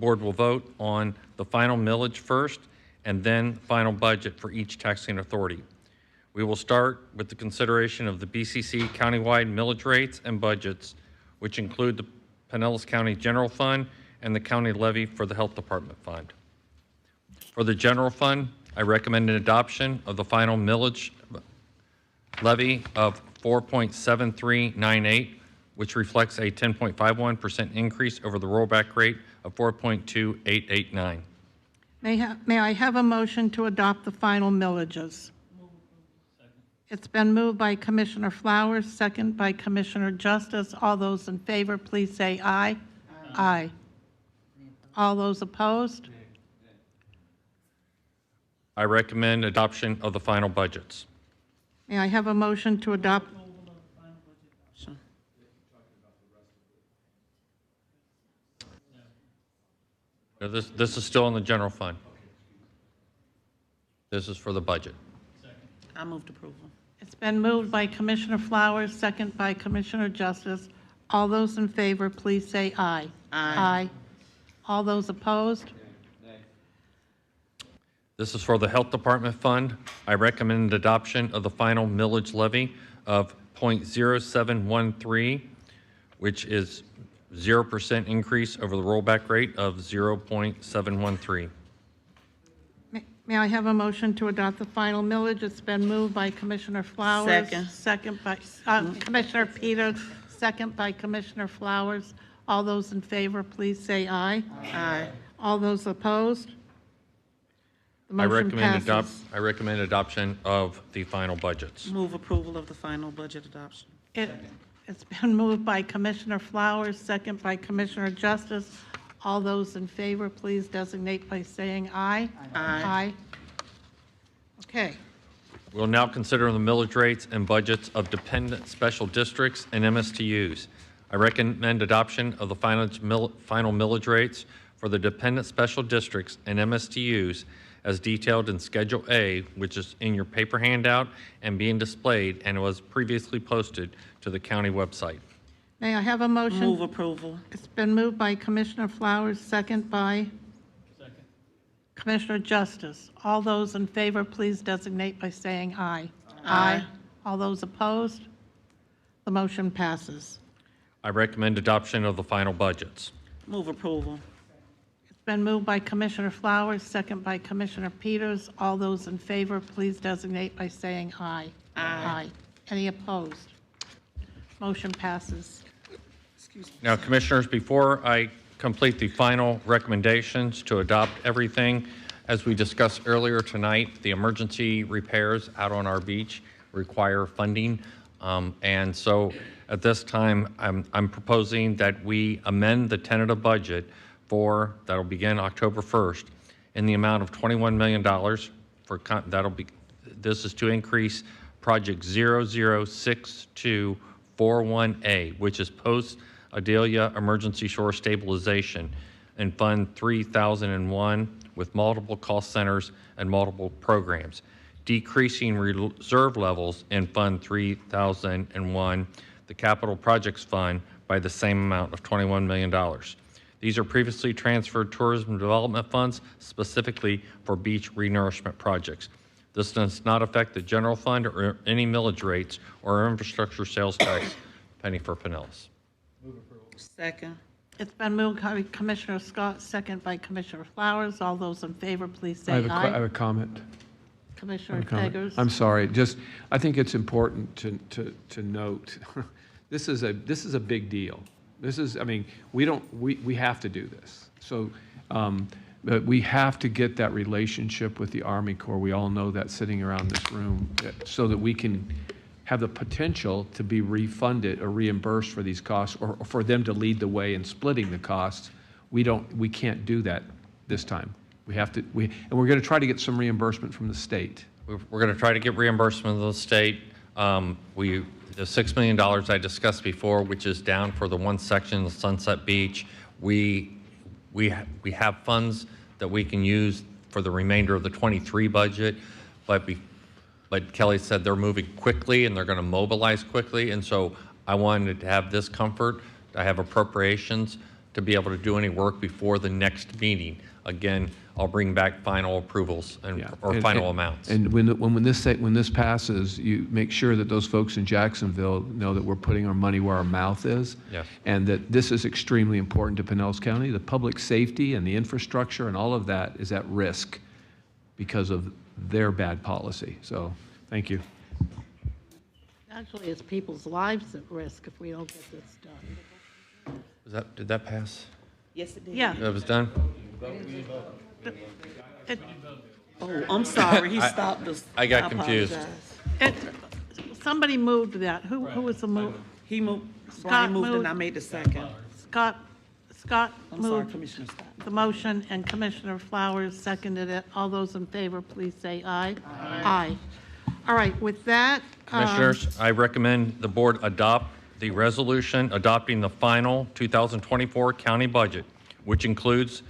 Board will vote on the final millage first and then final budget for each taxing authority. We will start with the consideration of the BCC countywide millage rates and budgets, which include the Pinellas County General Fund and the county levy for the Health Department Fund. For the General Fund, I recommend an adoption of the final millage levy of 4.7398, which reflects a 10.51% increase over the rollback rate of 4.2889. May I have a motion to adopt the final millages? It's been moved by Commissioner Flowers, second by Commissioner Justice. All those in favor, please say aye. Aye. All those opposed? I recommend adoption of the final budgets. May I have a motion to adopt? This is still in the general fund. This is for the budget. I move approval. It's been moved by Commissioner Flowers, second by Commissioner Justice. All those in favor, please say aye. Aye. All those opposed? This is for the Health Department Fund. I recommend adoption of the final millage levy of 0.0713, which is 0% increase over the rollback rate of 0.713. May I have a motion to adopt the final millage? It's been moved by Commissioner Flowers. Second by Commissioner Peters, second by Commissioner Flowers. All those in favor, please say aye. Aye. All those opposed? The I motion passes. recommend adoption of the final budgets. Move approval of the final budget adoption. It's been moved by Commissioner Flowers, second by Commissioner Justice. All those in favor, please designate by saying aye. Aye. Okay. We'll now consider the millage rates and budgets of dependent special districts and MSTUs. I recommend adoption of the final millage rates for the dependent special districts and MSTUs as detailed in Schedule A, which is in your paper handout and being displayed and was previously posted to the county website. May I have a motion? Move approval. It's been moved by Commissioner Flowers, second by Commissioner Justice. All those in favor, please designate by saying aye. Aye. All those opposed? The motion passes. I recommend adoption of the final budgets. Move approval. It's been moved by Commissioner Flowers, second by Commissioner Peters. All those in favor, please designate by saying aye. Aye. Any opposed? Motion passes. Now, Commissioners, before I complete the final recommendations to adopt everything, as we discussed earlier tonight, the emergency repairs out on our beach require funding. And so at this time, I'm proposing that we amend the tentative budget that'll begin October 1st in the amount of $21 million this is to increase project 006241A, which is post Adelia Emergency Shore Stabilization in Fund 3001 with multiple cost centers and multiple programs, decreasing reserve levels in Fund 3001, the Capital Projects Fund, by the same amount of $21 million. These are previously transferred tourism development funds specifically for beach renourishment projects. This does not affect the general fund or any millage rates or infrastructure sales tax penny for Pinellas. Second. It's been moved by Commissioner Scott, second by Commissioner Flowers. All those in favor, please say I aye. have a comment. Commissioner Eggers. I'm sorry. I think it's important to note this is a big deal. We have to do this. So, but we have to get that relationship with the Army Corps. We all know that sitting around this room, so that we can have the potential to be refunded or reimbursed for these costs, or for them to lead the way in splitting the costs. We can't do that this time. And we're going to try to get some reimbursement from the state. We're going to try to get reimbursement of the state. The $6 million I discussed before, which is down for the one section of Sunset Beach, we have funds that we can use for the remainder of the 23 budget, but Kelly said they're moving quickly and they're going to mobilize quickly, and so I wanted to have this comfort. I have appropriations to be able to do any work before the next meeting. Again, I'll bring back final approvals Yeah. or final amounts. And when this passes, you make sure that those folks in Jacksonville know that we're putting our money where our mouth is. Yes. And that this is extremely important to Pinellas County. The public safety and the infrastructure and all of that is at risk because of their bad policy. So, thank you. Actually, it's people's lives at risk if we don't get this done. Did that pass? Yes, it did. Yeah. That was done? It, Oh, I'm sorry, he stopped us. I got confused. apologize. somebody moved that. Who was the move? He moved, Scott Brian moved moved. and I made the second. Scott I'm sorry, moved Commissioner Scott. the motion, and Commissioner Flowers seconded it. All those in favor, please say aye. Aye. All right, with that. Commissioners, I recommend the board adopt the resolution adopting the final 2024 county budget, which includes